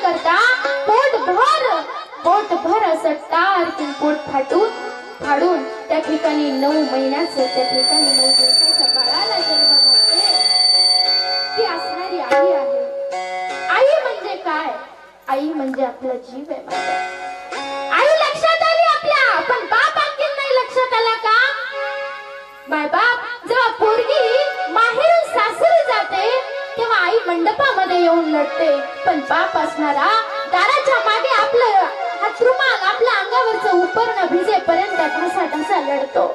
करता पोटभर असं टारकीन पोट फाडून त्या ठिकाणी 9 महिन्याचं त्या ठिकाणी 9 दिवसाच्या बाळाला जन्म घालते ती असणारी आई आहे। आई म्हणजे काय? आई म्हणजे आपला जीव आहे माझा। आई लक्षात आली आपल्या, पण बाप आणखीन नाही लक्षात आला का? मायबाप जेव्हा पोरगी माहेरून सासरी जाते तेव्हा आई मंडपामध्ये येऊन लढते, पण बाप असणारा दाराच्या मागे आपलं हात रुमाल आपल्या अंगावरचं उपरणं भिजेपर्यंत ढसा लढतो।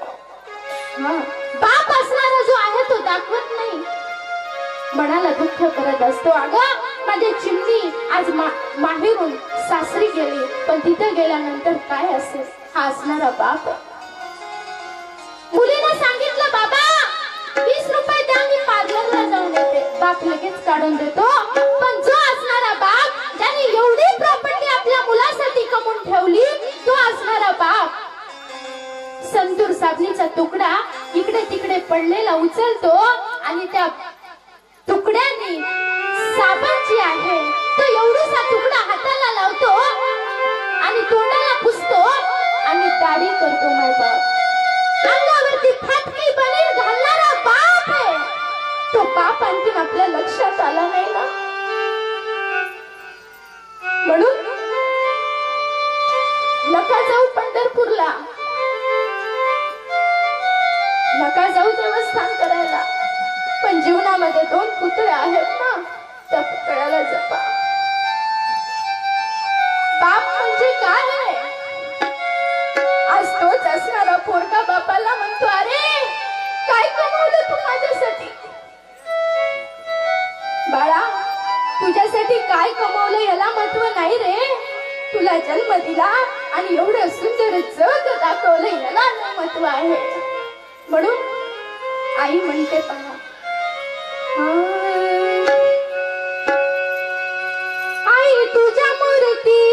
बाप असणारा जो आहे तो दाखवत नाही, मनाला दुःख करत असतो। अगं माझी चिमणी आज माहेरून सासरी गेली, पण तिथे गेल्यानंतर काय असेल हा असणारा बाप। मुलीने सांगितलं बाबा 20 रुपये द्या मी पार्लरला जाऊन येते, बाप लगेच काढून देतो। पण जो असणारा बाप ज्याने एवढी प्रॉपर्टी आपल्या मुलासाठी कमवून ठेवली तो असणारा बाप संतूर साबणीचा तुकडा इकडे तिकडे पडलेला उचलतो आणि त्या तुकड्याने साबण जी आहे तो एवढासा तुकडा हाताला लावतो आणि तोंडाला पुसतो आणि दाढी करतो। मायबाप अंगावरती फाटकी बनील घालणारा बाप आहे, तो बाप आणखीन आपल्या लक्षात आला नाही ना। म्हणून नका जाऊ पंढरपूरला, नका जाऊ देवस्थान करायला, पण जीवनामध्ये 2 पुतळे आहेत ना, त्या पुतळ्याला जपा। बाप म्हणजे काय आहे? आज तोच असणारा पोरगा बापाला म्हणतो अरे काय कमवलं तू माझ्यासाठी? बाळा तुझ्यासाठी काय कमवलं याला महत्व नाही रे, तुला जन्म दिला आणि एवढं सुंदर जग दाखवलं याला महत्व आहे। म्हणून आई म्हणते पहा आई तुझ्या मूर्ती